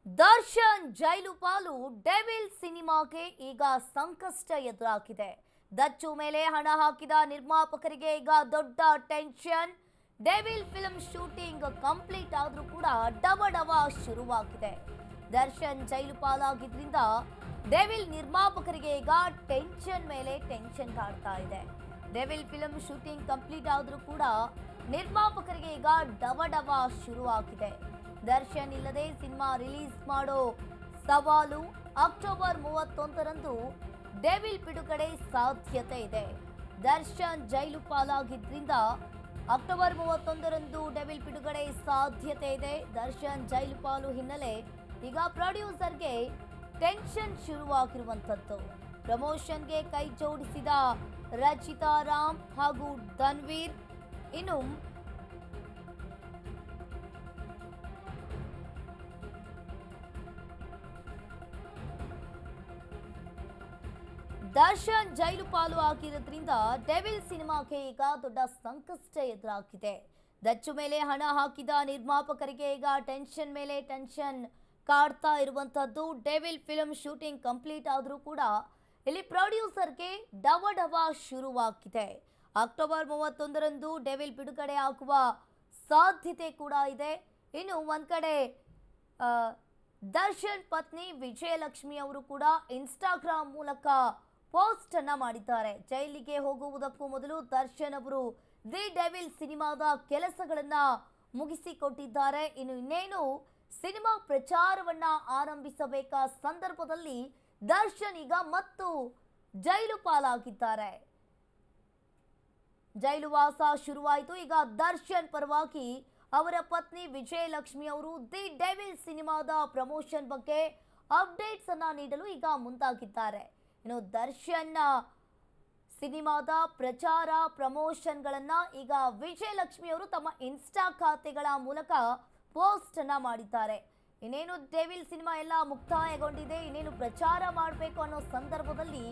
ದರ್ಶನ್ ಜೈಲು ಪಾಲು ಡೆವಿಲ್ ಸಿನಿಮಾಗೆ ಈಗ ಸಂಕಷ್ಟ ಎದುರಾಗಿದೆ. ದಚ್ಚು ಮೇಲೆ ಹಣ ಹಾಕಿದ ನಿರ್ಮಾಪಕರಿಗೆ ಈಗ ದೊಡ್ಡ tension. Devil film shooting complete ಆದ್ರೂ ಕೂಡ ಡವ ಶುರುವಾಗಿದೆ. ದರ್ಶನ್ ಜೈಲು ಪಾಲಾಗಿದ್ರಿಂದ ಡೆವಿಲ್ ನಿರ್ಮಾಪಕರಿಗೆ ಈಗ ಟೆನ್ಷನ್ ಮೇಲೆ ಟೆನ್ಷನ್ ಕಾಡ್ತಾ ಇದೆ. ಡೆವಿಲ್ ಫಿಲ್ಮ್ ಶೂಟಿಂಗ್ ಕಂಪ್ಲೀಟ್ ಆದ್ರೂ ಕೂಡ ನಿರ್ಮಾಪಕರಿಗೆ ಈಗ ಡವ ಶುರುವಾಗಿದೆ. ದರ್ಶನ್ ಇಲ್ಲದೆ ಸಿನಿಮಾ ರಿಲೀಸ್ ಮಾಡೋ ಸವಾಲು. ಅಕ್ಟೋಬರ್ 31ರಂದು ಡೆವಿಲ್ ಬಿಡುಗಡೆ ಸಾಧ್ಯತೆ ಇದೆ. ದರ್ಶನ್ ಜೈಲು ಪಾಲಾಗಿದ್ರಿಂದ ಅಕ್ಟೋಬರ್ 31ರಂದು ಡೆವಿಲ್ ಬಿಡುಗಡೆ ಸಾಧ್ಯತೆ ಇದೆ. ದರ್ಶನ್ ಜೈಲು ಪಾಲು ಹಿನ್ನೆಲೆ ಈಗ ಪ್ರೊಡ್ಯೂಸರ್ಗೆ ಟೆನ್ಷನ್ ಶುರುವಾಗಿರುವಂಥದ್ದು. ಪ್ರಮೋಷನ್ಗೆ ಕೈ ಜೋಡಿಸಿದ ರಚಿತಾ ರಾಮ್ ಹಾಗೂ ಧನ್ವೀರ್. ಇನ್ನು ದರ್ಶನ್ ಜೈಲು ಪಾಲು ಆಗಿರೋದ್ರಿಂದ ಡೆವಿಲ್ ಸಿನಿಮಾಗೆ ಈಗ ದೊಡ್ಡ ಸಂಕಷ್ಟ ಎದುರಾಗಿದೆ. ದಚ್ಚು ಮೇಲೆ ಹಣ ಹಾಕಿದ ನಿರ್ಮಾಪಕರಿಗೆ ಈಗ ಟೆನ್ಷನ್ ಮೇಲೆ ಟೆನ್ಷನ್ ಕಾಡ್ತಾ ಇರುವಂತದ್ದು. ಡೆವಿಲ್ ಫಿಲ್ಮ್ ಶೂಟಿಂಗ್ ಕಂಪ್ಲೀಟ್ ಆದರೂ ಕೂಡ ಇಲ್ಲಿ ಪ್ರೊಡ್ಯೂಸರ್ಗೆ ಡವ ಶುರುವಾಗಿದೆ. ಅಕ್ಟೋಬರ್ 31ರಂದು ಡೆವಿಲ್ ಬಿಡುಗಡೆ ಆಗುವ ಸಾಧ್ಯತೆ ಕೂಡ ಇದೆ. ಇನ್ನು ಒಂದ್ ಕಡೆ ದರ್ಶನ್ ಪತ್ನಿ ವಿಜಯಲಕ್ಷ್ಮಿ ಅವರು ಕೂಡ ಇನ್ಸ್ಟಾಗ್ರಾಮ್ ಮೂಲಕ ಪೋಸ್ಟ್ ಅನ್ನ ಮಾಡಿದ್ದಾರೆ. ಜೈಲಿಗೆ ಹೋಗುವುದಕ್ಕೂ ಮೊದಲು ದರ್ಶನ್ ಅವರು ದಿ ಡೆವಿಲ್ ಸಿನಿಮಾದ ಕೆಲಸಗಳನ್ನ ಮುಗಿಸಿಕೊಟ್ಟಿದ್ದಾರೆ. ಇನ್ನೇನು ಸಿನಿಮಾ ಪ್ರಚಾರವನ್ನ ಆರಂಭಿಸಬೇಕ ಸಂದರ್ಭದಲ್ಲಿ ದರ್ಶನ್ ಈಗ ಮತ್ತು ಜೈಲು ಪಾಲಾಗಿದ್ದಾರೆ. ಜೈಲು ವಾಸ ಶುರುವಾಯಿತು. ಈಗ ದರ್ಶನ್ ಪರವಾಗಿ ಅವರ ಪತ್ನಿ ವಿಜಯಲಕ್ಷ್ಮಿ ಅವರು ದಿ ಡೆವಿಲ್ ಸಿನಿಮಾದ ಪ್ರಮೋಷನ್ ಬಗ್ಗೆ ಅಪ್ಡೇಟ್ಸ್ ಅನ್ನ ನೀಡಲು ಈಗ ಮುಂದಾಗಿದ್ದಾರೆ. ಇನ್ನು ದರ್ಶನ್ ಸಿನಿಮಾದ ಪ್ರಚಾರ ಪ್ರಮೋಷನ್ಗಳನ್ನ ಈಗ ವಿಜಯಲಕ್ಷ್ಮಿ ಅವರು ತಮ್ಮ ಇನ್ಸ್ಟಾ ಖಾತೆಗಳ ಮೂಲಕ ಪೋಸ್ಟ್ ಅನ್ನ ಮಾಡಿದ್ದಾರೆ. ಇನ್ನೇನು ಡೆವಿಲ್ ಸಿನಿಮಾ ಎಲ್ಲ ಮುಕ್ತಾಯಗೊಂಡಿದೆ, ಇನ್ನೇನು ಪ್ರಚಾರ ಮಾಡಬೇಕು ಅನ್ನೋ ಸಂದರ್ಭದಲ್ಲಿ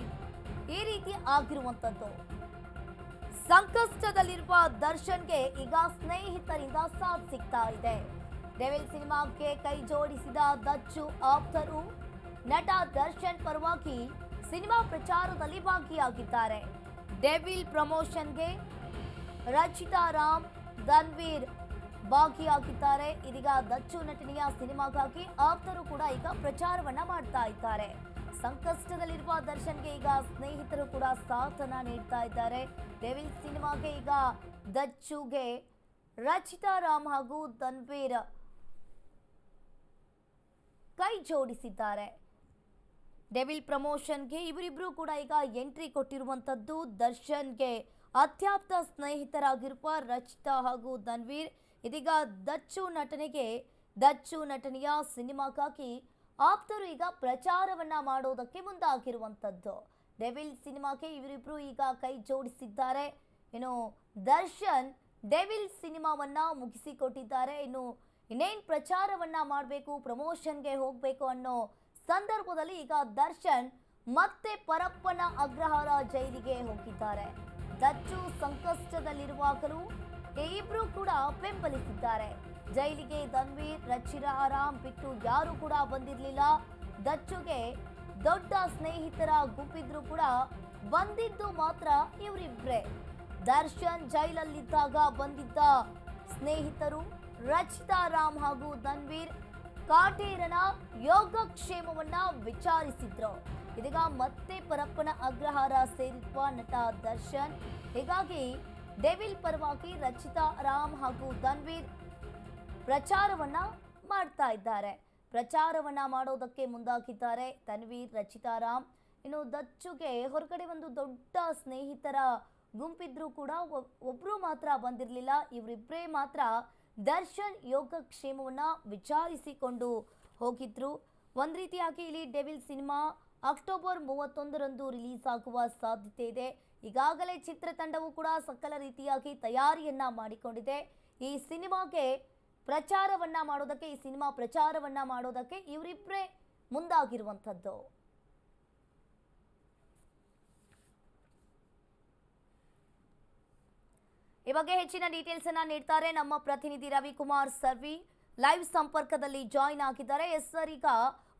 ಈ ರೀತಿ ಆಗಿರುವಂತದ್ದು. ಸಂಕಷ್ಟದಲ್ಲಿರುವ ದರ್ಶನ್ಗೆ ಈಗ ಸ್ನೇಹಿತರಿಂದ ಸಾಥ್ ಸಿಗ್ತಾ ಇದೆ. ಡೆವಿಲ್ ಸಿನಿಮಾಕ್ಕೆ ಕೈ ಜೋಡಿಸಿದ ದಚ್ಚು ಆಪ್ತರು ನಟ ದರ್ಶನ್ ಪರವಾಗಿ ಸಿನಿಮಾ ಪ್ರಚಾರದಲ್ಲಿ ಭಾಗಿಯಾಗಿದ್ದಾರೆ. ಡೆವಿಲ್ ಪ್ರಮೋಷನ್ಗೆ ರಚಿತಾ ರಾಮ್, ಧನ್ವೀರ್ ಭಾಗಿಯಾಗಿದ್ದಾರೆ. ಇದೀಗ ದಚ್ಚು ನಟನೆಯ ಸಿನಿಮಾಗಾಗಿ ಆಪ್ತರು ಕೂಡ ಈಗ ಪ್ರಚಾರವನ್ನ ಮಾಡ್ತಾ ಇದ್ದಾರೆ. ಸಂಕಷ್ಟದಲ್ಲಿರುವ ದರ್ಶನ್ಗೆ ಈಗ ಸ್ನೇಹಿತರು ಕೂಡ ಸಾಥನ್ನ ನೀಡ್ತಾ ಇದ್ದಾರೆ. ಡೆವಿಲ್ ಸಿನಿಮಾಗೆ ಈಗ ದಚ್ಚುಗೆ ರಚಿತಾ ರಾಮ್ ಹಾಗೂ ಧನ್ವೀರ್ ಕೈ ಜೋಡಿಸಿದ್ದಾರೆ. ಡೆವಿಲ್ ಪ್ರಮೋಷನ್ಗೆ ಇವರಿಬ್ರು ಕೂಡ ಈಗ ಎಂಟ್ರಿ ಕೊಟ್ಟಿರುವಂತದ್ದು. ದರ್ಶನ್ಗೆ ಅತ್ಯಾಪ್ತ ಸ್ನೇಹಿತರಾಗಿರುವ ರಚಿತಾ ಹಾಗೂ ಧನ್ವೀರ್ ಇದೀಗ ದಚ್ಚು ನಟನೆಯ ಸಿನಿಮಾಗಾಗಿ ಆಪ್ತರು ಈಗ ಪ್ರಚಾರವನ್ನ ಮಾಡೋದಕ್ಕೆ ಮುಂದಾಗಿರುವಂತದ್ದು. ಡೆವಿಲ್ ಸಿನಿಮಾಗೆ ಇವರಿಬ್ರು ಈಗ ಕೈ ಜೋಡಿಸಿದ್ದಾರೆ. ಇನ್ನು ದರ್ಶನ್ ಡೆವಿಲ್ ಸಿನಿಮಾವನ್ನ ಮುಗಿಸಿಕೊಟ್ಟಿದ್ದಾರೆ. ಇನ್ನೇನ್ ಪ್ರಚಾರವನ್ನ ಮಾಡಬೇಕು, ಪ್ರಮೋಷನ್ಗೆ ಹೋಗಬೇಕು ಅನ್ನೋ ಸಂದರ್ಭದಲ್ಲಿ ಈಗ ದರ್ಶನ್ ಮತ್ತೆ ಪರಪ್ಪನ ಅಗ್ರಹಾರ ಜೈಲಿಗೆ ಹೋಗಿದ್ದಾರೆ. ದಚ್ಚು ಸಂಕಷ್ಟದಲ್ಲಿರುವಾಗಲೂ ಇಬ್ರು ಕೂಡ ಬೆಂಬಲಿಸಿದ್ದಾರೆ. ಜೈಲಿಗೆ ಧನ್ವೀರ್, ರಚಿತಾ ರಾಮ್ ಬಿಟ್ಟು ಯಾರು ಕೂಡ ಬಂದಿರಲಿಲ್ಲ. ದಚ್ಚುಗೆ ದೊಡ್ಡ ಸ್ನೇಹಿತರ ಗುಂಪಿದ್ರು ಕೂಡ ಬಂದಿದ್ದು ಮಾತ್ರ ಇವರಿಬ್ರೇ. ದರ್ಶನ್ ಜೈಲಲ್ಲಿದ್ದಾಗ ಬಂದಿದ್ದ ಸ್ನೇಹಿತರು ರಚಿತಾ ರಾಮ್ ಹಾಗೂ ಧನ್ವೀರ್ ಕಾಟೇರನ ಯೋಗಕ್ಷೇಮವನ್ನ ವಿಚಾರಿಸಿದ್ರು. ಇದೀಗ ಮತ್ತೆ ಪರಪ್ಪನ ಅಗ್ರಹಾರ ಸೇರಿರುವ ನಟ ದರ್ಶನ್. ಹೀಗಾಗಿ ಡೆವಿಲ್ ಪರವಾಗಿ ರಚಿತಾ ರಾಮ್ ಹಾಗೂ ಧನ್ವೀರ್ ಪ್ರಚಾರವನ್ನ ಮಾಡ್ತಾ ಇದ್ದಾರೆ. ಪ್ರಚಾರವನ್ನ ಮಾಡೋದಕ್ಕೆ ಮುಂದಾಗಿದ್ದಾರೆ ಧನ್ವೀರ್, ರಚಿತಾ ರಾಮ್. ಇನ್ನು ದಚ್ಚುಗೆ ಹೊರಗಡೆ ಒಂದು ದೊಡ್ಡ ಸ್ನೇಹಿತರ ಗುಂಪಿದ್ರು ಕೂಡ ಒಬ್ರು ಮಾತ್ರ ಬಂದಿರಲಿಲ್ಲ. ಇವರಿಬ್ಬರೇ ಮಾತ್ರ ದರ್ಶನ್ ಯೋಗಕ್ಷೇಮವನ್ನ ವಿಚಾರಿಸಿಕೊಂಡು ಹೋಗಿದ್ರು. ಒಂದ್ ರೀತಿಯಾಗಿ ಇಲ್ಲಿ ಡೆವಿಲ್ ಸಿನಿಮಾ ಅಕ್ಟೋಬರ್ 31ರಂದು ರಿಲೀಸ್ ಆಗುವ ಸಾಧ್ಯತೆ ಇದೆ. ಈಗಾಗಲೇ ಚಿತ್ರತಂಡವು ಕೂಡ ಸಕಲ ರೀತಿಯಾಗಿ ತಯಾರಿಯನ್ನ ಮಾಡಿಕೊಂಡಿದೆ. ಈ ಸಿನಿಮಾ ಪ್ರಚಾರವನ್ನ ಮಾಡೋದಕ್ಕೆ ಇವರಿಬ್ಬರೇ ಮುಂದಾಗಿರುವಂಥದ್ದು. ಈ ಬಗ್ಗೆ ಹೆಚ್ಚಿನ ಡೀಟೇಲ್ಸ್ ಅನ್ನ ನೀಡ್ತಾರೆ ನಮ್ಮ ಪ್ರತಿನಿಧಿ ರವಿಕುಮಾರ್ ಸರ್ವಿ. ಲೈವ್ ಸಂಪರ್ಕದಲ್ಲಿ ಜಾಯಿನ್ ಆಗಿದ್ದಾರೆ. ಎಸ್ ಸರ್, ಈಗ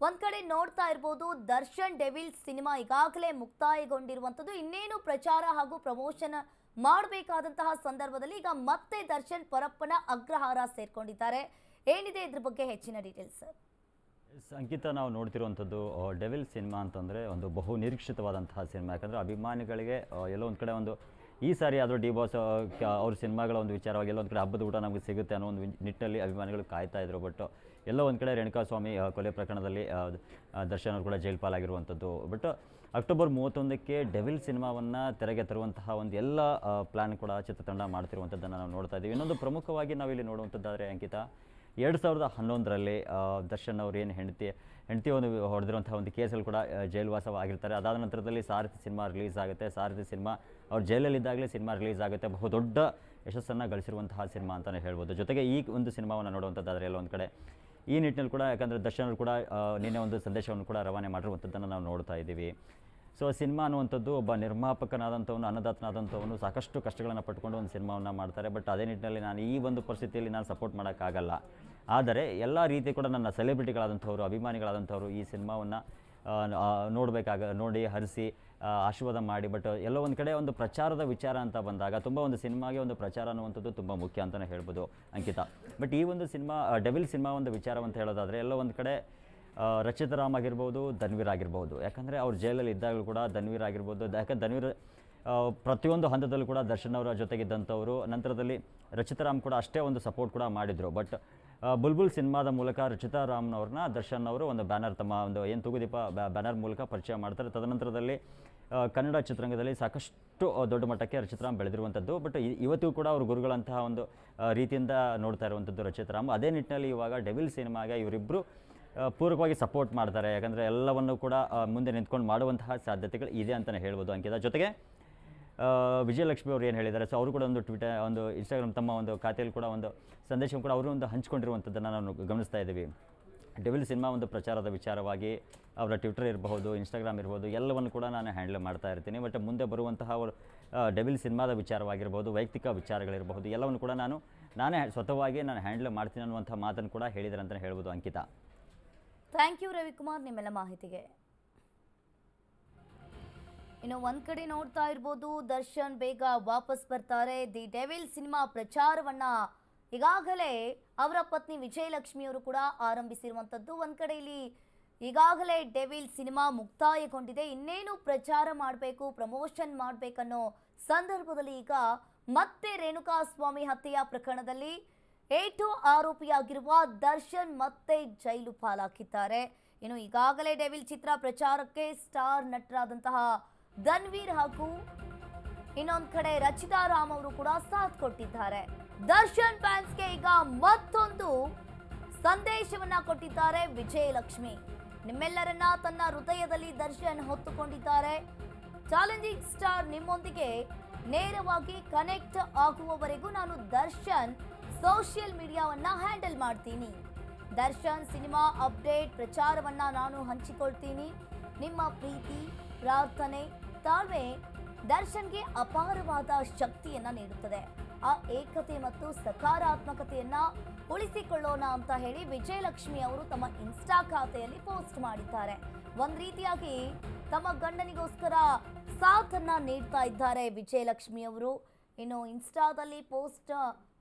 ಒಂದ್ ಕಡೆ ನೋಡ್ತಾ ಇರಬಹುದು ದರ್ಶನ್ ಡೆವಿಲ್ ಸಿನಿಮಾ ಈಗಾಗಲೇ ಮುಕ್ತಾಯಗೊಂಡಿರುವಂತದ್ದು, ಇನ್ನೇನು ಪ್ರಚಾರ ಹಾಗೂ ಪ್ರಮೋಷನ್ ಮಾಡಬೇಕಾದಂತಹ ಸಂದರ್ಭದಲ್ಲಿ ಈಗ ಮತ್ತೆ ದರ್ಶನ್ ಪರಪ್ಪನ ಅಗ್ರಹಾರ ಸೇರ್ಕೊಂಡಿದ್ದಾರೆ. ಏನಿದೆ ಇದ್ರ ಬಗ್ಗೆ ಹೆಚ್ಚಿನ ಡೀಟೇಲ್ಸ್? ಅಂಕಿತ, ನಾವು ನೋಡ್ತಿರುವಂಥದ್ದು ಡೆವಿಲ್ ಸಿನಿಮಾ ಅಂತಂದರೆ ಒಂದು ಬಹು ನಿರೀಕ್ಷಿತವಾದಂತಹ ಸಿನಿಮಾ. ಯಾಕಂದರೆ ಅಭಿಮಾನಿಗಳಿಗೆ ಎಲ್ಲೋ ಒಂದು ಕಡೆ ಒಂದು ಈ ಸಾರಿ ಆದರೂ ಡಿ ಬಾಸ್ ಅವ್ರ ಸಿನಿಮಾಗಳ ಒಂದು ವಿಚಾರವಾಗಿ ಎಲ್ಲೋ ಒಂದು ಕಡೆ ಹಬ್ಬದ ಊಟ ನಮಗೆ ಸಿಗುತ್ತೆ ಅನ್ನೋ ಒಂದು ನಿಟ್ಟಲ್ಲಿ ಅಭಿಮಾನಿಗಳು ಕಾಯ್ತಾ ಇದ್ರು. ಬಟ್ ಎಲ್ಲೋ ಒಂದು ಕಡೆ ರೇಣುಕಾಸ್ವಾಮಿ ಕೊಲೆ ಪ್ರಕರಣದಲ್ಲಿ ದರ್ಶನ್ ಅವರು ಕೂಡ ಜೈಲು ಪಾಲಾಗಿರುವಂಥದ್ದು. ಬಟ್ ಅಕ್ಟೋಬರ್ 31ಕ್ಕೆ ಡೆವಿಲ್ ಸಿನಿಮಾವನ್ನು ತೆರೆಗೆ ತರುವಂತಹ ಒಂದು ಎಲ್ಲ ಪ್ಲ್ಯಾನ್ ಕೂಡ ಚಿತ್ರತಂಡ ಮಾಡ್ತಿರುವಂಥದ್ದನ್ನು ನಾವು ನೋಡ್ತಾ ಇದ್ದೀವಿ. ಇನ್ನೊಂದು ಪ್ರಮುಖವಾಗಿ ನಾವಿಲ್ಲಿ ನೋಡುವಂಥದ್ದಾದರೆ ಅಂಕಿತ, 2011ರಲ್ಲಿ ದರ್ಶನ್ ಅವರು ಏನು ಹೆಂಡತಿ ಒಂದು ಹೊಡೆದಿರುವಂಥ ಒಂದು ಕೇಸಲ್ಲಿ ಕೂಡ ಜೈಲುವಾಸವಾಗಿರ್ತಾರೆ. ಅದಾದ ನಂತರದಲ್ಲಿ ಸಾರಥಿ ಸಿನಿಮಾ ರಿಲೀಸ್ ಆಗುತ್ತೆ. ಸಾರಥಿ ಸಿನಿಮಾ ಅವ್ರು ಜೈಲಲ್ಲಿದ್ದಾಗಲೇ ಸಿನಿಮಾ ರಿಲೀಸ್ ಆಗುತ್ತೆ. ಬಹುದೊಡ್ಡ ಯಶಸ್ಸನ್ನು ಗಳಿಸಿರುವಂತಹ ಸಿನಿಮಾ ಅಂತಲೇ ಹೇಳ್ಬೋದು. ಜೊತೆಗೆ ಈ ಒಂದು ಸಿನಿಮಾವನ್ನು ನೋಡುವಂಥದ್ದಾದರೆ ಎಲ್ಲ ಒಂದು ಕಡೆ ಈ ನಿಟ್ಟಿನಲ್ಲಿ ಕೂಡ, ಯಾಕಂದರೆ ದರ್ಶನ್ ಅವರು ಕೂಡ ನಿನ್ನೆ ಒಂದು ಸಂದೇಶವನ್ನು ಕೂಡ ರವಾನೆ ಮಾಡಿರುವಂಥದ್ದನ್ನು ನಾವು ನೋಡ್ತಾ ಇದ್ದೀವಿ. ಸೊ ಸಿನಿಮಾ ಅನ್ನುವಂಥದ್ದು ಒಬ್ಬ ನಿರ್ಮಾಪಕನಾದಂಥವನು, ಅನ್ನದಾತನಾದಂಥವನು ಸಾಕಷ್ಟು ಕಷ್ಟಗಳನ್ನು ಪಟ್ಕೊಂಡು ಒಂದು ಸಿನಿಮಾವನ್ನು ಮಾಡ್ತಾರೆ. ಬಟ್ ಅದೇ ನಿಟ್ಟಿನಲ್ಲಿ ನಾನು ಈ ಒಂದು ಪರಿಸ್ಥಿತಿಯಲ್ಲಿ ನಾನು ಸಪೋರ್ಟ್ ಮಾಡೋಕ್ಕಾಗಲ್ಲ. ಆದರೆ ಎಲ್ಲ ರೀತಿ ಕೂಡ ನನ್ನ ಸೆಲೆಬ್ರಿಟಿಗಳಾದಂಥವ್ರು, ಅಭಿಮಾನಿಗಳಾದಂಥವ್ರು ಈ ಸಿನಿಮಾವನ್ನು ನೋಡಿ ಹರಿಸಿ ಆಶೀರ್ವಾದ ಮಾಡಿ. ಬಟ್ ಎಲ್ಲೋ ಒಂದು ಕಡೆ ಒಂದು ಪ್ರಚಾರದ ವಿಚಾರ ಅಂತ ಬಂದಾಗ ತುಂಬ ಒಂದು ಸಿನಿಮಾಗೆ ಒಂದು ಪ್ರಚಾರ ಅನ್ನುವಂಥದ್ದು ತುಂಬ ಮುಖ್ಯ ಅಂತಲೇ ಹೇಳ್ಬೋದು ಅಂಕಿತ. ಬಟ್ ಈ ಒಂದು ಸಿನಿಮಾ ಡೆವಿಲ್ ಸಿನಿಮಾ ಒಂದು ವಿಚಾರವಂತ ಹೇಳೋದಾದರೆ ಎಲ್ಲೋ ಒಂದು ಕಡೆ ರಚಿತಾ ರಾಮ್ ಆಗಿರ್ಬೋದು, ಧನ್ವೀರ್ ಆಗಿರ್ಬೋದು. ಯಾಕಂದರೆ ಅವ್ರು ಜೈಲಲ್ಲಿ ಇದ್ದಾಗಲೂ ಕೂಡ ಧನ್ವೀರ್ ಆಗಿರ್ಬೋದು, ಯಾಕಂದ್ರೆ ಧನ್ವೀರ್ ಪ್ರತಿಯೊಂದು ಹಂತದಲ್ಲೂ ಕೂಡ ದರ್ಶನ್ ಅವರ ಜೊತೆಗಿದ್ದಂಥವರು. ನಂತರದಲ್ಲಿ ರಚಿತಾ ರಾಮ್ ಕೂಡ ಅಷ್ಟೇ ಒಂದು ಸಪೋರ್ಟ್ ಕೂಡ ಮಾಡಿದರು. ಬಟ್ ಬುಲ್ಬುಲ್ ಸಿನಿಮಾದ ಮೂಲಕ ರಚಿತಾ ರಾಮ್ನವ್ರನ್ನ ದರ್ಶನ್ ಅವರು ಒಂದು ಬ್ಯಾನರ್, ತಮ್ಮ ಒಂದು ಏನು ತೂಗುದೀಪ ಬ್ಯಾನರ್ ಮೂಲಕ ಪರಿಚಯ ಮಾಡ್ತಾರೆ. ತದನಂತರದಲ್ಲಿ ಕನ್ನಡ ಚಿತ್ರರಂಗದಲ್ಲಿ ಸಾಕಷ್ಟು ದೊಡ್ಡ ಮಟ್ಟಕ್ಕೆ ರಚಿತಾ ರಾಮ್ ಬೆಳೆದಿರುವಂಥದ್ದು. ಬಟ್ ಇವತ್ತಿಗೂ ಕೂಡ ಅವರು ಗುರುಗಳಂತಹ ಒಂದು ರೀತಿಯಿಂದ ನೋಡ್ತಾ ಇರುವಂಥದ್ದು ರಚಿತಾ ರಾಮ್. ಅದೇ ನಿಟ್ಟಿನಲ್ಲಿ ಇವಾಗ ಡೆವಿಲ್ ಸಿನಿಮಾಗೆ ಇವರಿಬ್ಬರು ಪೂರಕವಾಗಿ ಸಪೋರ್ಟ್ ಮಾಡ್ತಾರೆ. ಯಾಕಂದರೆ ಎಲ್ಲವನ್ನು ಕೂಡ ಮುಂದೆ ನಿಂತ್ಕೊಂಡು ಮಾಡುವಂತಹ ಸಾಧ್ಯತೆಗಳು ಇದೆ ಅಂತಲೇ ಹೇಳ್ಬೋದು ಅಂಕಿತ. ಜೊತೆಗೆ ವಿಜಯಲಕ್ಷ್ಮಿ ಅವರು ಏನು ಹೇಳಿದ್ದಾರೆ, ಸೊ ಅವರು ಕೂಡ ಒಂದು ಒಂದು ಇನ್ಸ್ಟಾಗ್ರಾಮ್ ತಮ್ಮ ಒಂದು ಖಾತೆಯಲ್ಲಿ ಕೂಡ ಒಂದು ಸಂದೇಶ ಕೂಡ ಅವರು ಒಂದು ಹಂಚ್ಕೊಂಡಿರುವಂಥದ್ದನ್ನು ನಾವು ಗಮನಿಸ್ತಾ ಇದ್ದೀವಿ. ಡೆವಿಲ್ ಸಿನಿಮಾ ಒಂದು ಪ್ರಚಾರದ ವಿಚಾರವಾಗಿ ಅವರ ಟ್ವಿಟರ್ ಇರಬಹುದು, ಇನ್ಸ್ಟಾಗ್ರಾಮ್ ಇರ್ಬೋದು, ಎಲ್ಲವನ್ನು ಕೂಡ ನಾನು ಹ್ಯಾಂಡಲ್ ಮಾಡ್ತಾ ಇರ್ತೀನಿ. ಬಟ್ ಮುಂದೆ ಬರುವಂತಹ ಡೆವಿಲ್ ಸಿನಿಮಾದ ವಿಚಾರವಾಗಿರ್ಬೋದು, ವೈಯಕ್ತಿಕ ವಿಚಾರಗಳಿರಬಹುದು, ಎಲ್ಲವನ್ನು ಕೂಡ ನಾನೇ ಸ್ವತಃವಾಗಿ ನಾನು ಹ್ಯಾಂಡಲ್ ಮಾಡ್ತೀನಿ ಅನ್ನುವಂಥ ಮಾತನ್ನು ಕೂಡ ಹೇಳಿದ್ದಾರೆ ಅಂತಲೇ ಹೇಳ್ಬೋದು ಅಂಕಿತ. ಥ್ಯಾಂಕ್ ಯು ರವಿಕುಮಾರ್ ನಿಮ್ಮೆಲ್ಲ ಮಾಹಿತಿಗೆ. ಇನ್ನು ಒಂದ್ ಕಡೆ ನೋಡ್ತಾ ಇರ್ಬೋದು ದರ್ಶನ್ ಬೇಗ ವಾಪಸ್ ಬರ್ತಾರೆ. ದಿ ಡೆವಿಲ್ ಸಿನಿಮಾ ಪ್ರಚಾರವನ್ನ ಈಗಾಗಲೇ ಅವರ ಪತ್ನಿ ವಿಜಯಲಕ್ಷ್ಮಿ ಅವರು ಕೂಡ ಆರಂಭಿಸಿರುವಂಥದ್ದು. ಒಂದ್ ಕಡೆ ಇಲ್ಲಿ ಈಗಾಗಲೇ ಡೆವಿಲ್ ಸಿನಿಮಾ ಮುಕ್ತಾಯಗೊಂಡಿದೆ, ಇನ್ನೇನು ಪ್ರಚಾರ ಮಾಡಬೇಕು, ಪ್ರಮೋಷನ್ ಮಾಡಬೇಕನ್ನೋ ಸಂದರ್ಭದಲ್ಲಿ ಈಗ ಮತ್ತೆ ರೇಣುಕಾಸ್ವಾಮಿ ಹತ್ಯೆಯ ಪ್ರಕರಣದಲ್ಲಿ ಏಟು ಆರೋಪಿಯಾಗಿರುವ ದರ್ಶನ್ ಮತ್ತೆ ಜೈಲು ಪಾಲಾಗಿದ್ದಾರೆ. ಇನ್ನು ಈಗಾಗಲೇ ಡೆವಿಲ್ ಚಿತ್ರ ಪ್ರಚಾರಕ್ಕೆ ಸ್ಟಾರ್ ನಟರಾದಂತಹ ಧನ್ವೀರ್ ಹಾಗೂ ಇನ್ನೊಂದು ಕಡೆ ರಚಿತಾ ರಾಮ್ ಅವರು ಕೂಡ ಸಾಥ್ ಕೊಟ್ಟಿದ್ದಾರೆ. ದರ್ಶನ್ ಫ್ಯಾನ್ಸ್ಗೆ ಈಗ ಮತ್ತೊಂದು ಸಂದೇಶವನ್ನ ಕೊಟ್ಟಿದ್ದಾರೆ ವಿಜಯಲಕ್ಷ್ಮಿ. ನಿಮ್ಮೆಲ್ಲರನ್ನ ತನ್ನ ಹೃದಯದಲ್ಲಿ ದರ್ಶನ್ ಹೊತ್ತುಕೊಂಡಿದ್ದಾರೆ. ಚಾಲೆಂಜಿಂಗ್ ಸ್ಟಾರ್ ನಿಮ್ಮೊಂದಿಗೆ ನೇರವಾಗಿ ಕನೆಕ್ಟ್ ಆಗುವವರೆಗೂ ನಾನು ದರ್ಶನ್ ಸೋಷಿಯಲ್ ಮೀಡಿಯಾವನ್ನ ಹ್ಯಾಂಡಲ್ ಮಾಡ್ತೀನಿ. ದರ್ಶನ್ ಸಿನಿಮಾ ಅಪ್ಡೇಟ್ ಪ್ರಚಾರವನ್ನ ನಾನು ಹಂಚಿಕೊಳ್ತೀನಿ. ನಿಮ್ಮ ಪ್ರೀತಿ, ಪ್ರಾರ್ಥನೆ, ತಾಳ್ಮೆ ದರ್ಶನ್ಗೆ ಅಪಾರವಾದ ಶಕ್ತಿಯನ್ನ ನೀಡುತ್ತದೆ. ಆ ಏಕತೆ ಮತ್ತು ಸಕಾರಾತ್ಮಕತೆಯನ್ನ ಉಳಿಸಿಕೊಳ್ಳೋಣ ಅಂತ ಹೇಳಿ ವಿಜಯಲಕ್ಷ್ಮಿ ಅವರು ತಮ್ಮ ಇನ್ಸ್ಟಾ ಖಾತೆಯಲ್ಲಿ ಪೋಸ್ಟ್ ಮಾಡಿದ್ದಾರೆ. ಒಂದ್ ರೀತಿಯಾಗಿ ತಮ್ಮ ಗಂಡನಿಗೋಸ್ಕರ ಸಾಥನ್ನ ನೀಡ್ತಾ ಇದ್ದಾರೆ ವಿಜಯಲಕ್ಷ್ಮಿ ಅವರು. ಇನ್ನು ಇನ್ಸ್ಟಾದಲ್ಲಿ ಪೋಸ್ಟ್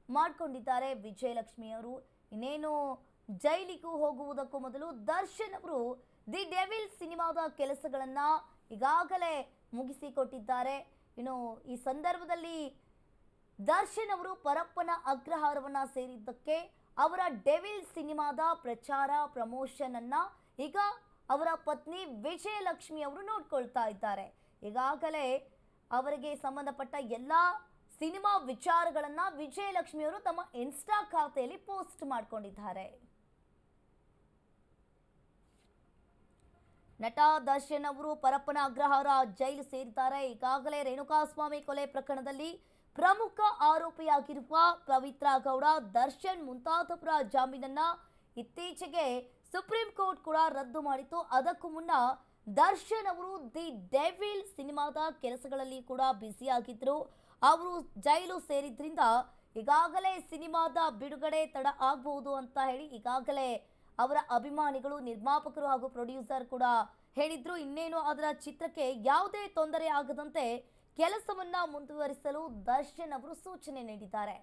ಮಾಡ್ಕೊಂಡಿದ್ದಾರೆ ವಿಜಯಲಕ್ಷ್ಮಿ ಅವರು. ಇನ್ನೇನು ಜೈಲಿಗೂ ಹೋಗುವುದಕ್ಕೂ ಮೊದಲು ದರ್ಶನ್ ಅವರು ದಿ ಡೆವಿಲ್ ಸಿನಿಮಾದ ಕೆಲಸಗಳನ್ನ ಈಗಾಗಲೇ ಮುಗಿಸಿಕೊಟ್ಟಿದ್ದಾರೆ. ಇನ್ನು ಈ ಸಂದರ್ಭದಲ್ಲಿ ದರ್ಶನ್ ಅವರು ಪರಪ್ಪನ ಅಗ್ರಹಾರವನ್ನ ಸೇರಿದ್ದಕ್ಕೆ ಅವರ ಡೆವಿಲ್ ಸಿನಿಮಾದ ಪ್ರಚಾರ ಪ್ರಮೋಷನ್ ಅನ್ನ ಈಗ ಅವರ ಪತ್ನಿ ವಿಜಯಲಕ್ಷ್ಮಿ ಅವರು ನೋಡ್ಕೊಳ್ತಾ ಇದ್ದಾರೆ. ಈಗಾಗಲೇ ಅವರಿಗೆ ಸಂಬಂಧಪಟ್ಟ ಎಲ್ಲ ಸಿನಿಮಾ ವಿಚಾರಗಳನ್ನ ವಿಜಯಲಕ್ಷ್ಮಿ ಅವರು ತಮ್ಮ ಇನ್ಸ್ಟಾ ಖಾತೆಯಲ್ಲಿ ಪೋಸ್ಟ್ ಮಾಡ್ಕೊಂಡಿದ್ದಾರೆ. ನಟ ದರ್ಶನ್ ಅವರು ಪರಪ್ಪನ ಅಗ್ರಹಾರ ಜೈಲು ಸೇರಿದ್ದಾರೆ. ಈಗಾಗಲೇ ರೇಣುಕಾಸ್ವಾಮಿ ಕೊಲೆ ಪ್ರಕರಣದಲ್ಲಿ ಪ್ರಮುಖ ಆರೋಪಿಯಾಗಿರುವ ಪವಿತ್ರ ಗೌಡ, ದರ್ಶನ್ ಮುಂತಾದವರ ಜಾಮೀನನ್ನ ಇತ್ತೀಚೆಗೆ ಸುಪ್ರೀಂ ಕೋರ್ಟ್ ಕೂಡ ರದ್ದು ಮಾಡಿತ್ತು. ಅದಕ್ಕೂ ಮುನ್ನ ದರ್ಶನ್ ಅವರು ದಿ ಡೆವಿಲ್ ಸಿನಿಮಾದ ಕೆಲಸಗಳಲ್ಲಿ ಕೂಡ ಬ್ಯುಸಿ ಆಗಿದ್ರು. ಅವರು ಜೈಲು ಸೇರಿದ್ರಿಂದ ಈಗಾಗಲೇ ಸಿನಿಮಾದ ಬಿಡುಗಡೆ ತಡ ಆಗಬಹುದು ಅಂತ ಹೇಳಿ ಈಗಾಗಲೇ ಅವರ ಅಭಿಮಾನಿಗಳು, ನಿರ್ಮಾಪಕರು ಹಾಗೂ ಪ್ರೊಡ್ಯೂಸರ್ ಕೂಡ ಹೇಳಿದ್ರು. ಇನ್ನೇನು ಅದರ ಚಿತ್ರಕ್ಕೆ ಯಾವುದೇ ತೊಂದರೆ ಆಗದಂತೆ ಕೆಲಸವನ್ನ ಮುಂದುವರಿಸಲು ದರ್ಶನ್ ಅವರು ಸೂಚನೆ ನೀಡಿದ್ದಾರೆ.